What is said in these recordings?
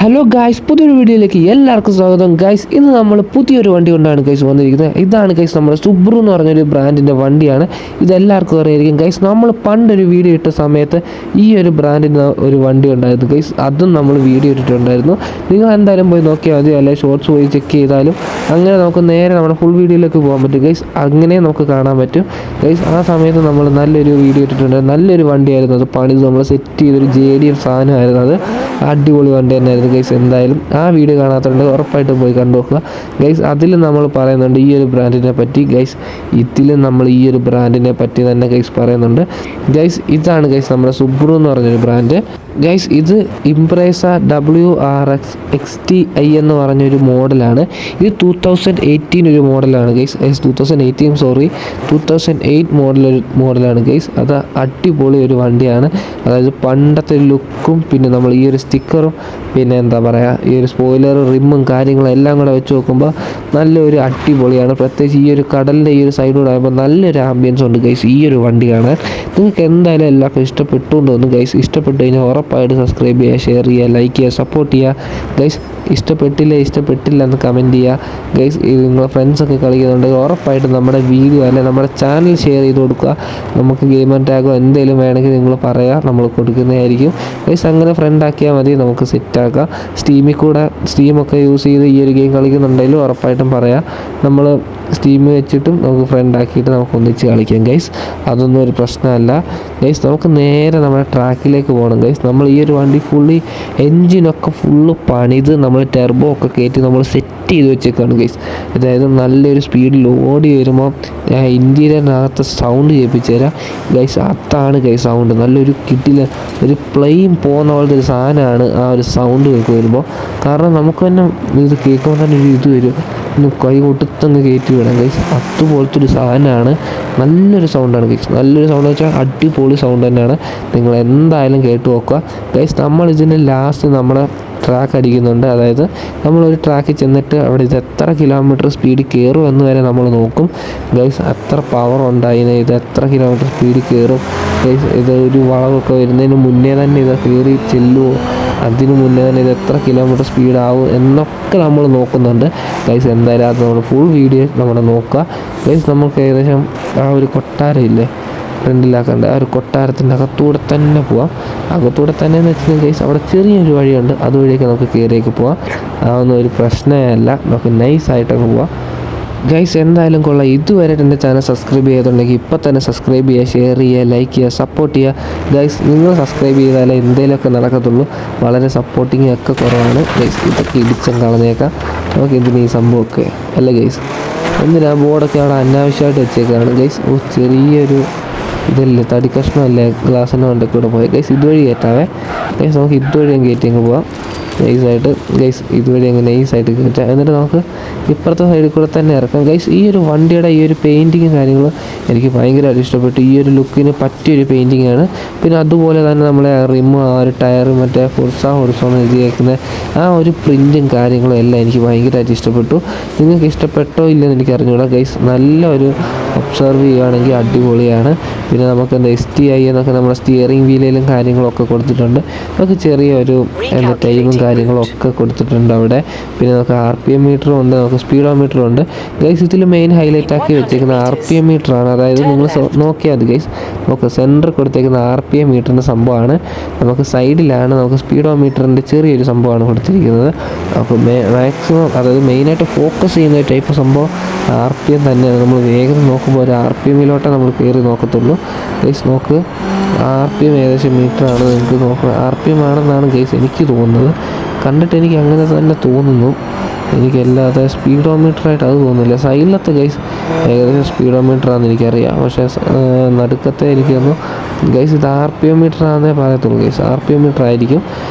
Hello guys, പുതിയൊരു വീഡിയോയിലേക്ക് എല്ലാവർക്കും സ്വാഗതം. ഗായ്സ്, ഇന്ന് നമ്മൾ പുതിയൊരു വണ്ടി കൊണ്ടാണ് ഗൈസ് വന്നിരിക്കുന്നത്. ഇതാണ് ഗൈസ് നമ്മുടെ സുബ്രു എന്ന് പറഞ്ഞൊരു ബ്രാൻഡിൻ്റെ വണ്ടിയാണ്. ഇതെല്ലാവർക്കും അറിയായിരിക്കും ഗൈസ്. നമ്മൾ പണ്ടൊരു വീഡിയോ ഇട്ട സമയത്ത് ഈ ഒരു ബ്രാൻഡിൻ്റെ ഒരു വണ്ടി ഉണ്ടായിരുന്നു ഗൈസ്. അതും നമ്മൾ വീഡിയോ ഇട്ടിട്ടുണ്ടായിരുന്നു. നിങ്ങൾ എന്തായാലും പോയി നോക്കിയാൽ മതി, അല്ലെങ്കിൽ ഷോർട്സ് പോയി ചെക്ക് ചെയ്താലും അങ്ങനെ നമുക്ക് നേരെ നമ്മുടെ ഫുൾ വീഡിയോയിലേക്ക് പോകാൻ പറ്റും ഗൈസ്. അങ്ങനെ നമുക്ക് കാണാൻ പറ്റും ഗൈസ്. ആ സമയത്ത് നമ്മൾ നല്ലൊരു വീഡിയോ ഇട്ടിട്ടുണ്ടായിരുന്നു. നല്ലൊരു വണ്ടിയായിരുന്നു അത്. പണിത് നമ്മൾ സെറ്റ് ചെയ്തൊരു JDM സാധനമായിരുന്നു അത്. അടിപൊളി വണ്ടി തന്നെയായിരുന്നു ഗൈസ്. എന്തായാലും ആ വീഡിയോ കാണാത്തതുകൊണ്ട് ഉറപ്പായിട്ടും പോയി കണ്ടു നോക്കുക ഗൈസ്. അതിൽ നമ്മൾ പറയുന്നുണ്ട് ഈ ഒരു ബ്രാൻഡിനെ പറ്റി ഗൈസ്. ഇതിലും നമ്മൾ ഈ ഒരു ബ്രാൻഡിനെ പറ്റി തന്നെ ഗൈസ് പറയുന്നുണ്ട് ഗൈസ്. ഇതാണ് ഗൈസ് നമ്മുടെ സുബ്രു എന്ന് പറഞ്ഞൊരു ബ്രാൻഡ് ഗൈസ്. ഇത് ഇംപ്രേസ WRX XTI എന്ന് പറഞ്ഞൊരു മോഡലാണ്. ഇത് 2018 ഒരു മോഡലാണ് ഗൈസ്. 2008 മോഡലാണ് ഗൈസ്. അത് അടിപൊളി ഒരു വണ്ടിയാണ്. അതായത് പണ്ടത്തെ ലുക്കും പിന്നെ നമ്മൾ ഈ ഒരു സ്റ്റിക്കറും പിന്നെ എന്താ പറയുക ഈ ഒരു സ്പോയിലറും റിമ്മും കാര്യങ്ങളും എല്ലാം കൂടെ വെച്ച് നോക്കുമ്പോൾ നല്ലൊരു അടിപൊളിയാണ്. പ്രത്യേകിച്ച് ഈ ഒരു കടലിൻ്റെ ഈ ഒരു സൈഡിലൂടെ ആകുമ്പോൾ നല്ലൊരു ആംബിയൻസ് ഉണ്ട് ഗൈസ് ഈ ഒരു വണ്ടി കാണാൻ. നിങ്ങൾക്ക് എന്തായാലും എല്ലാവർക്കും ഇഷ്ടപ്പെട്ടു എന്ന് തോന്നുന്നു ഗൈസ്. ഇഷ്ടപ്പെട്ട് കഴിഞ്ഞാൽ ഉറപ്പായിട്ട് സബ്സ്ക്രൈബ് ചെയ്യുക, ഷെയർ ചെയ്യുക, ലൈക്ക് ചെയ്യുക, സപ്പോർട്ട് ചെയ്യുക ഗൈസ്. ഇഷ്ടപ്പെട്ടില്ല എന്ന് കമൻറ്റ് ചെയ്യുക ഗൈസ്. നിങ്ങളെ ഫ്രണ്ട്സൊക്കെ കളിക്കുന്നുണ്ടെങ്കിൽ ഉറപ്പായിട്ട് നമ്മുടെ വീഡിയോ അല്ലെങ്കിൽ നമ്മുടെ ചാനൽ ഷെയർ ചെയ്ത് കൊടുക്കുക. നമുക്ക് ഗെയിം ആൻഡ് ടാഗോ എന്തെങ്കിലും വേണമെങ്കിൽ നിങ്ങൾ പറയുക, നമ്മൾ കൊടുക്കുന്നതായിരിക്കും ഗൈസ്. അങ്ങനെ ഫ്രണ്ടാക്കിയാൽ മതി, നമുക്ക് സെറ്റാക്കാം. സ്റ്റീമൊക്കെ യൂസ് ചെയ്ത് ഈ ഒരു ഗെയിം കളിക്കുന്നുണ്ടെങ്കിലും ഉറപ്പായിട്ടും പറയാം. നമ്മൾ സ്റ്റീം വെച്ചിട്ടും നമുക്ക് ഫ്രണ്ടാക്കിയിട്ട് നമുക്ക് ഒന്നിച്ച് കളിക്കാം ഗൈസ്. അതൊന്നും ഒരു പ്രശ്നമല്ല ഗൈസ്. നമുക്ക് നേരെ നമ്മുടെ ട്രാക്കിലേക്ക് പോകണം ഗൈസ്. നമ്മൾ ഈ ഒരു വണ്ടി എൻജിനൊക്കെ ഫുള്ള് പണിത് നമ്മൾ ടെർബോ ഒക്കെ കയറ്റി നമ്മൾ സെറ്റ് ചെയ്ത് വെച്ചേക്കാണ് ഗൈസ്. അതായത് നല്ലൊരു സ്പീഡിൽ ഓടി വരുമ്പോൾ ഇന്ത്യയിലകത്ത് സൗണ്ട് കേൾപ്പിച്ചു തരാം ഗൈസ്. അതാണ് ഗൈസ് സൗണ്ട്. നല്ലൊരു കിട്ടില്ല ഒരു പ്ലെയിൻ പോകുന്ന പോലത്തെ ഒരു സാധനമാണ് ആ ഒരു സൗണ്ട് കേൾക്കുക വരുമ്പോൾ. കാരണം നമുക്ക് തന്നെ ഇത് കേൾക്കുമ്പോൾ തന്നെ ഒരു ഇത് വരും, കൈ കൊട്ടുത്തങ്ങ് കയറ്റി വിടാം ഗൈസ്. അതുപോലത്തെ ഒരു സാധനമാണ്. നല്ലൊരു സൗണ്ടാണ് ഗൈസ്. നല്ലൊരു സൗണ്ട് വെച്ചാൽ അടിപൊളി സൗണ്ട് തന്നെയാണ്. നിങ്ങൾ എന്തായാലും കേട്ട് നോക്കുക ഗൈസ്. നമ്മളിതിന് ലാസ്റ്റ് നമ്മുടെ ട്രാക്ക് അടിക്കുന്നുണ്ട്. അതായത് നമ്മളൊരു ട്രാക്കിൽ ചെന്നിട്ട് അവിടെ ഇത് എത്ര കിലോമീറ്റർ സ്പീഡിൽ കയറും എന്ന് വരെ നമ്മൾ നോക്കും ഗൈസ്. എത്ര പവർ ഉണ്ടായിന്, ഇത് എത്ര കിലോമീറ്റർ സ്പീഡിൽ കയറും ഗൈസ്. ഇത് ഒരു വളവൊക്കെ വരുന്നതിന് മുന്നേ തന്നെ ഇത് കയറി ചെല്ലുമോ, അതിന് മുന്നേ തന്നെ ഇത് എത്ര കിലോമീറ്റർ സ്പീഡാവും എന്നൊക്കെ നമ്മൾ നോക്കുന്നുണ്ട് ഗൈസ്. എന്തായാലും അത് നമ്മൾ ഫുൾ വീഡിയോ നമ്മൾ നോക്കുക ഗൈസ്. നമുക്ക് ഏകദേശം ആ ഒരു കൊട്ടാരം ഇല്ലേ ഫ്രണ്ടിലാക്കേണ്ട ആ ഒരു കൊട്ടാരത്തിൻ്റെ അകത്തൂടെ തന്നെ പോവാം. അകത്തൂടെ തന്നെ എന്ന് വെച്ചാൽ ഗൈസ് അവിടെ ചെറിയൊരു വഴിയുണ്ട്, അതുവഴിയൊക്കെ നമുക്ക് കയറിയേക്ക് പോവാം. അതൊന്നും ഒരു പ്രശ്നമല്ല, നമുക്ക് നൈസായിട്ടൊക്കെ പോവാം ഗൈസ്. എന്തായാലും കൊള്ളാം. ഇതുവരെ എൻ്റെ ചാനൽ സബ്സ്ക്രൈബ് ചെയ്തിട്ടുണ്ടെങ്കിൽ ഇപ്പോൾ തന്നെ സബ്സ്ക്രൈബ് ചെയ്യുക, ഷെയർ ചെയ്യുക, ലൈക്ക് ചെയ്യുക, സപ്പോർട്ട് ചെയ്യുക ഗൈസ്. നിങ്ങൾ സബ്സ്ക്രൈബ് ചെയ്താലേ എന്തെങ്കിലുമൊക്കെ നടക്കത്തുള്ളൂ. വളരെ സപ്പോർട്ടിങ് ഒക്കെ കുറവാണ് ഗൈസ്. ഇതൊക്കെ ഇടിച്ചും കളഞ്ഞേക്കാം. നമുക്ക് എന്തിനാ ഈ സംഭവമൊക്കെ അല്ല ഗൈസ്. എന്തിനാ ബോർഡൊക്കെ അവിടെ അനാവശ്യമായിട്ട് വെച്ചേക്കാണ് ഗൈസ്. ചെറിയൊരു ഇതല്ലേ തടി കഷ്ണമല്ലേ ഗ്ലാസ്സിൻ്റെ കൊണ്ടൊക്കെ കൂടെ പോയി ഗൈസ്. ഇതുവഴി കയറ്റാവേ ഗൈസ്. നമുക്ക് ഇതുവഴി കയറ്റി അങ്ങ് പോവാം നൈസായിട്ട് ഗൈസ്. ഇതുവഴി അങ്ങ് നൈസായിട്ട് കയറ്റാം. എന്നിട്ട് നമുക്ക് ഇപ്പുറത്തെ സൈഡിൽ കൂടെ തന്നെ ഇറക്കാം ഗൈസ്. ഈ ഒരു വണ്ടിയുടെ ഈ ഒരു പെയിൻറ്റിങ്ങും കാര്യങ്ങളും എനിക്ക് ഭയങ്കരമായിട്ട് ഇഷ്ടപ്പെട്ടു. ഈ ഒരു ലുക്കിന് പറ്റിയൊരു പെയിൻറ്റിങ്ങാണ്. പിന്നെ അതുപോലെ തന്നെ നമ്മളെ റിമ്മ് ആ ഒരു ടയർ മറ്റേ ഹൊറിസോൺ എഴുതിയേക്കുന്ന ആ ഒരു പ്രിൻറ്റും കാര്യങ്ങളും എല്ലാം എനിക്ക് ഭയങ്കരമായിട്ട് ഇഷ്ടപ്പെട്ടു. നിങ്ങൾക്ക് ഇഷ്ടപ്പെട്ടോ ഇല്ലെന്ന് എനിക്ക് അറിഞ്ഞുകൂടാ ഗൈസ്. നല്ലൊരു ഒബ്സർവ് ചെയ്യുകയാണെങ്കിൽ അടിപൊളിയാണ്. പിന്നെ നമുക്ക് എന്താ STI എന്നൊക്കെ നമ്മുടെ സ്റ്റിയറിംഗ് വീലിലും കാര്യങ്ങളൊക്കെ കൊടുത്തിട്ടുണ്ട്. നമുക്ക് ചെറിയൊരു എന്താ ടൈമും കാര്യങ്ങളൊക്കെ കൊടുത്തിട്ടുണ്ട് അവിടെ. പിന്നെ നമുക്ക് RPM മീറ്ററും ഉണ്ട്, നമുക്ക് സ്പീഡോമീറ്ററും ഉണ്ട് ഗൈസ്. ഇതിൽ മെയിൻ ഹൈലൈറ്റ് ആക്കി വെച്ചേക്കുന്ന RPM മീറ്ററാണ്. അതായത് നിങ്ങൾ നോക്കിയാൽ മതി ഗൈസ്. നമുക്ക് സെൻറ്റർ കൊടുത്തേക്കുന്ന RPM മീറ്ററിൻ്റെ സംഭവമാണ്. നമുക്ക് സൈഡിലാണ് നമുക്ക് സ്പീഡോമീറ്ററിൻ്റെ ചെറിയൊരു സംഭവമാണ് കൊടുത്തിരിക്കുന്നത്. അപ്പോൾ മാക്സിമം അതായത് മെയിനായിട്ട് ഫോക്കസ് ചെയ്യുന്ന ഒരു ടൈപ്പ് സംഭവം RPM തന്നെയാണ്. നമ്മൾ വേഗം നോക്കുമ്പോൾ ഒരു RPMലോട്ടേ നമ്മൾ കയറി നോക്കത്തുള്ളൂ ഗൈസ്. നോക്ക് RPM ഏകദേശം മീറ്ററാണ് നിങ്ങൾക്ക് നോക്കണം. RPM ആണെന്നാണ് ഗൈസ് എനിക്ക് തോന്നുന്നത്. കണ്ടിട്ട് എനിക്ക് അങ്ങനെ തന്നെ തോന്നുന്നു. എനിക്കല്ലാതെ സ്പീഡോമീറ്ററായിട്ട് അത് തോന്നുന്നില്ല. സൈഡിലത്തെ ഗൈസ് ഏകദേശം സ്പീഡോമീറ്ററാണെന്ന് എനിക്കറിയാം. പക്ഷേ നടുക്കത്തെ എനിക്കൊന്നു ഗൈസ് ഇത് RPM മീറ്ററാണെന്നേ പറയത്തുള്ളൂ ഗൈസ്. RPM മീറ്റർ ആയിരിക്കും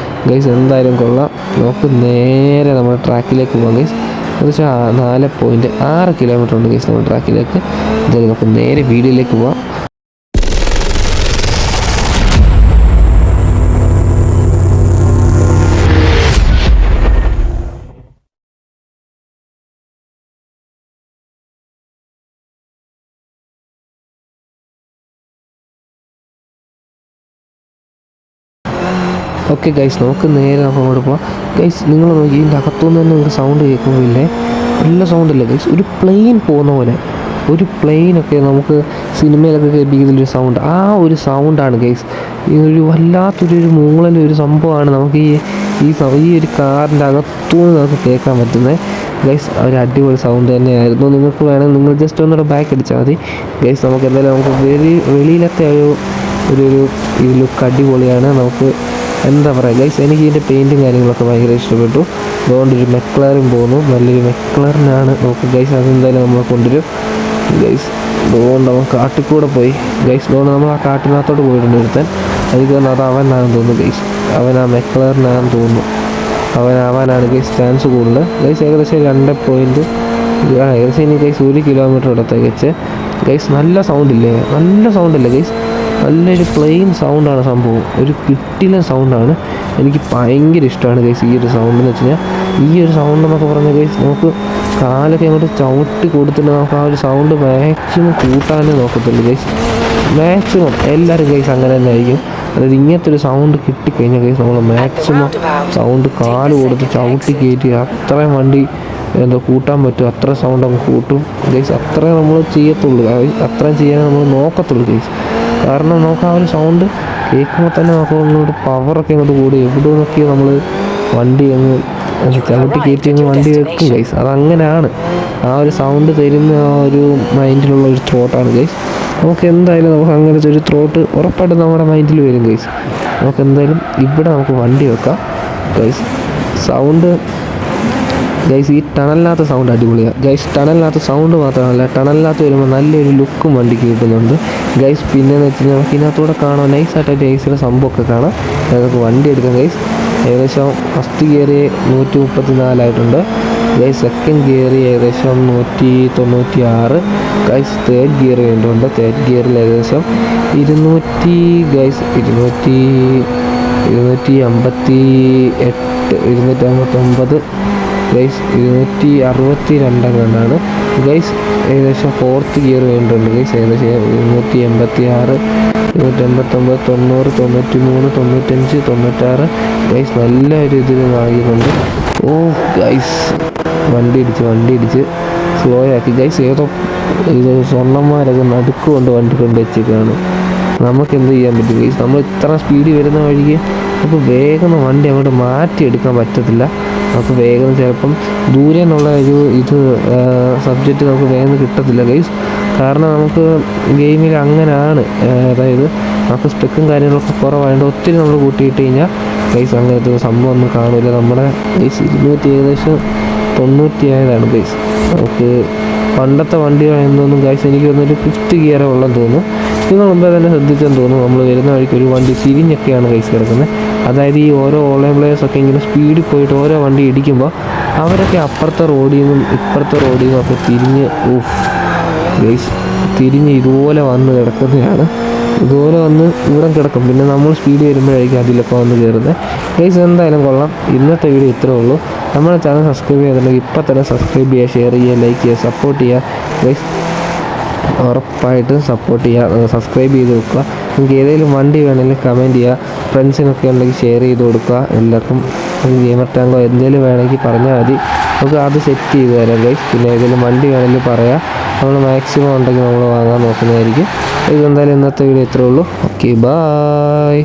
ഗൈസ്. എന്തായാലും കൊള്ളാം. നമുക്ക് നേരെ നമ്മുടെ ട്രാക്കിലേക്ക് പോകാം ഗൈസ്. ഏകദേശം 4.6 കിലോമീറ്റർ ഉണ്ട് ഗൈസ് നമ്മുടെ ട്രാക്കിലേക്ക്. എന്തായാലും നമുക്ക് നേരെ വീഡിയോയിലേക്ക് പോവാം. ഓക്കെ ഗൈസ്, നമുക്ക് നേരെ നമുക്ക് അങ്ങോട്ട് പോവാം. ഗൈസ് നിങ്ങൾ നോക്കി, ഇതിൻ്റെ അകത്തുനിന്ന് തന്നെ ഒരു സൗണ്ട് കേൾക്കുമ്പോഴില്ലേ, നല്ല സൗണ്ടല്ലേ ഗൈസ്, ഒരു പ്ലെയിൻ പോകുന്ന പോലെ. ഒരു പ്ലെയിനൊക്കെ നമുക്ക് സിനിമയിലൊക്കെ കേൾപ്പിക്കുന്നൊരു സൗണ്ട്, ആ ഒരു സൗണ്ടാണ് ഗൈസ്. ഈ ഒരു വല്ലാത്തൊരു മൂളൻ്റെ ഒരു സംഭവമാണ് നമുക്ക് ഈ ഒരു കാറിൻ്റെ അകത്തുനിന്ന് നമുക്ക് കേൾക്കാൻ പറ്റുന്നത് ഗൈസ്. ഒരു അടിപൊളി സൗണ്ട് തന്നെയായിരുന്നു. നിങ്ങൾക്ക് വേണമെങ്കിൽ നിങ്ങൾ ജസ്റ്റ് ഒന്നുകൂടെ ബാക്ക് അടിച്ചാൽ മതി ഗൈസ്. നമുക്ക് എന്തായാലും നമുക്ക് വെളിയിലത്തെ ഒരു ഈ ലുക്ക് അടിപൊളിയാണ്. നമുക്ക് എന്താ പറയുക ഗൈസ്, എനിക്ക് ഇതിൻ്റെ പെയിൻറ്റും കാര്യങ്ങളൊക്കെ ഭയങ്കര ഇഷ്ടപ്പെട്ടു. അതുകൊണ്ടൊരു മെക്ലറിൻ പോകുന്നു, നല്ലൊരു മെക്ലറിനാണ്. നമുക്ക് ഗൈസ് അതെന്തായാലും നമ്മളെ കൊണ്ടുവരും ഗൈസ്. അതുകൊണ്ട് അവൻ കാട്ടിൽ പോയി ഗൈസ്. അതുകൊണ്ട് നമ്മൾ ആ കാട്ടിനകത്തോട്ട് പോയിട്ടുണ്ട് ഒരുത്തൻ. എനിക്ക് തോന്നുന്നു അത് അവനാണെന്ന് തോന്നുന്നു ഗൈസ്. അവൻ ആ മെക്ലറിനാണെന്ന് തോന്നുന്നു. അവനാണ് ഗൈസ് ചാൻസ് കൂടുതൽ ഗൈസ്. ഏകദേശം 2 ഏകദേശം ഇനി ഗൈസ് 1 കിലോമീറ്റർ ഇടത്തേക്ക് വെച്ച് ഗൈസ്. നല്ല സൗണ്ടില്ലേ ഗൈസ്, നല്ലൊരു പ്ലെയിൻ സൗണ്ടാണ് സംഭവം, ഒരു കിട്ടിലെ സൗണ്ടാണ്. എനിക്ക് ഭയങ്കര ഇഷ്ടമാണ് ഗൈസ് ഈ ഒരു സൗണ്ട് എന്ന് വെച്ച് കഴിഞ്ഞാൽ. ഈ ഒരു സൗണ്ട് എന്നൊക്കെ പറഞ്ഞാൽ ഗൈസ്, നമുക്ക് കാലൊക്കെ അങ്ങോട്ട് ചവിട്ടി കൊടുത്തിട്ട് നമുക്ക് ആ ഒരു സൗണ്ട് മാക്സിമം കൂട്ടാനേ നോക്കത്തുള്ളൂ ഗൈസ്. മാക്സിമം എല്ലാവരും ഗൈസ് അങ്ങനെ തന്നെ ആയിരിക്കും. അതായത് ഇങ്ങനത്തെ ഒരു സൗണ്ട് കിട്ടിക്കഴിഞ്ഞാൽ ഗൈസ് നമ്മൾ മാക്സിമം സൗണ്ട് കാല് കൊടുത്ത് ചവിട്ടി കയറ്റി അത്രയും വണ്ടി കൂട്ടാൻ പറ്റും, അത്ര സൗണ്ട് അങ്ങ് കൂട്ടും ഗൈസ്. അത്രയും നമ്മൾ ചെയ്യത്തുള്ളൂ, അത്രയും ചെയ്യാൻ നമ്മൾ നോക്കത്തുള്ളൂ ഗൈസ്. കാരണം നമുക്ക് ആ ഒരു സൗണ്ട് കേൾക്കുമ്പോൾ തന്നെ നമുക്ക് അങ്ങോട്ട് പവറൊക്കെ അങ്ങോട്ട് കൂടി എവിടെ നോക്കി നമ്മൾ വണ്ടി അങ്ങ് ചവിട്ടി കയറ്റി അങ്ങ് വണ്ടി വെക്കും ഗൈസ്. അതങ്ങനെയാണ്, ആ ഒരു സൗണ്ട് തരുന്ന ആ ഒരു മൈൻഡിലുള്ള ഒരു ത്രോട്ടാണ് ഗൈസ്. നമുക്ക് എന്തായാലും നമുക്ക് അങ്ങനത്തെ ഒരു ത്രോട്ട് ഉറപ്പായിട്ടും നമ്മുടെ മൈൻഡിൽ വരും ഗൈസ്. നമുക്ക് എന്തായാലും ഇവിടെ നമുക്ക് വണ്ടി വെക്കാം ഗൈസ്. സൗണ്ട് ഗൈസ്, ഈ ടണലിനകത്ത് സൗണ്ട് അടിപൊളിയാണ് ഗൈസ്. ടണലിനകത്ത് സൗണ്ട് മാത്രമല്ല, ടണലിനകത്ത് വരുമ്പോൾ നല്ലൊരു ലുക്കും വണ്ടിക്ക് കിട്ടുന്നുണ്ട് ഗൈസ്. പിന്നെയെന്ന് വെച്ച് കഴിഞ്ഞാൽ നമുക്ക് ഇതിനകത്തൂടെ കാണാം, നൈസായിട്ട് ഐസിൻ്റെ സംഭവമൊക്കെ കാണാം. നമുക്ക് വണ്ടി എടുക്കാം ഗൈസ്. ഏകദേശം first gear 134 guys. Second gear ഏകദേശം 196 ഗൈസ്. തേർഡ് ഗിയർ വേണ്ടിയുണ്ട്. തേർഡ് ഗിയറിൽ ഏകദേശം 200 ഗൈസ്, 259 ഗൈസ്. 262 കണ്ടാണ് ഗൈസ്. ഏകദേശം ഫോർത്ത് ഗിയർ വേണ്ടിയുണ്ട് ഗൈസ്. ഏകദേശം 286, 289, 90, 93, 95, 96 ഗൈസ്. നല്ല ഒരു ഇതിൽ വാങ്ങിക്കുന്നുണ്ട്. ഓ ഗൈസ്, വണ്ടി ഇടിച്ച് സ്ലോ ആക്കി ഗൈസ്. ഏതോ ഇത് സ്വർണ്ണന്മാരൊക്കെ നടുക്കുകൊണ്ട് വണ്ടി കൊണ്ട് വെച്ചേക്കാണ്. നമുക്ക് എന്ത് ചെയ്യാൻ പറ്റും ഗൈസ്? നമ്മൾ ഇത്ര സ്പീഡിൽ വരുന്ന വഴിക്ക് നമുക്ക് വേഗം വണ്ടി അങ്ങോട്ട് മാറ്റിയെടുക്കാൻ പറ്റത്തില്ല. നമുക്ക് വേഗം ചിലപ്പം ദൂരെ നിന്നുള്ള ഒരു സബ്ജക്റ്റ് നമുക്ക് വേഗം കിട്ടത്തില്ല ഗൈസ്. കാരണം നമുക്ക് ഗെയിമിൽ അങ്ങനെയാണ്, അതായത് നമുക്ക് സ്പെക്കും കാര്യങ്ങളൊക്കെ കുറവായതുകൊണ്ട് ഒത്തിരി നമ്മൾ കൂട്ടിയിട്ട് കഴിഞ്ഞാൽ ഗൈസ് അങ്ങനത്തെ ഒരു സംഭവം ഒന്നും കാണില്ല. നമ്മുടെ ഗൈസ് 200 ഏകദേശം 90 ആയതാണ് ഗൈസ്. നമുക്ക് പണ്ടത്തെ വണ്ടികളെന്നൊന്നും ഗൈസ് എനിക്ക് തോന്നുന്നു 5th ഗിയറേ ഉള്ളെന്ന് തോന്നുന്നു. നിങ്ങൾ മുമ്പേ തന്നെ ശ്രദ്ധിച്ചെന്ന് തോന്നുന്നു, നമ്മൾ വരുന്ന വഴിക്ക് ഒരു വണ്ടി തിരിഞ്ഞൊക്കെയാണ് ഗൈസ് കിടക്കുന്നത്. അതായത് ഈ ഓരോ ഓൺലൈൻ പ്ലേയേഴ്സൊക്കെ ഇങ്ങനെ സ്പീഡിൽ പോയിട്ട് ഓരോ വണ്ടി ഇടിക്കുമ്പോൾ അവരൊക്കെ അപ്പുറത്തെ റോഡിൽ നിന്നും ഇപ്പുറത്തെ റോഡിൽ നിന്നും ഒക്കെ തിരിഞ്ഞ് ഇതുപോലെ വന്ന് കിടക്കുന്നതാണ്. ഇതുപോലെ വന്ന് ഇവിടെ കിടക്കും. പിന്നെ നമ്മൾ സ്പീഡ് വരുമ്പോഴായിരിക്കും അതിലൊക്കെ വന്ന് കയറുന്നത് ഗൈസ്. എന്തായാലും കൊള്ളാം. ഇന്നത്തെ വീഡിയോ ഇത്രേ ഉള്ളൂ. നമ്മുടെ ചാനൽ സബ്സ്ക്രൈബ് ചെയ്തിട്ടുണ്ടെങ്കിൽ ഇപ്പം തന്നെ സബ്സ്ക്രൈബ് ചെയ്യുക, ഷെയർ ചെയ്യുക, ലൈക്ക് ചെയ്യുക, സപ്പോർട്ട് ചെയ്യുക ഗൈസ്. ഉറപ്പായിട്ടും സപ്പോർട്ട് ചെയ്യുക, സബ്സ്ക്രൈബ് ചെയ്ത് വെക്കുക. നിങ്ങൾക്ക് ഏതെങ്കിലും വണ്ടി വേണമെങ്കിൽ കമൻറ്റ് ചെയ്യുക. ഫ്രണ്ട്സിനൊക്കെ ഉണ്ടെങ്കിൽ ഷെയർ ചെയ്ത് കൊടുക്കുക. എല്ലാവർക്കും ഗെയിമർ ടാങ്കോ എന്തെങ്കിലും വേണമെങ്കിൽ പറഞ്ഞാൽ മതി, നമുക്ക് അത് സെറ്റ് ചെയ്ത് തരാം ഗൈസ്. പിന്നെ ഏതെങ്കിലും വണ്ടി വേണമെങ്കിൽ പറയാം, നമ്മൾ മാക്സിമം ഉണ്ടെങ്കിൽ നമ്മൾ വാങ്ങാൻ നോക്കുന്നതായിരിക്കും. ഇതെന്തായാലും ഇന്നത്തെ വീഡിയോ ഇത്രേ ഉള്ളൂ. Okay, bye.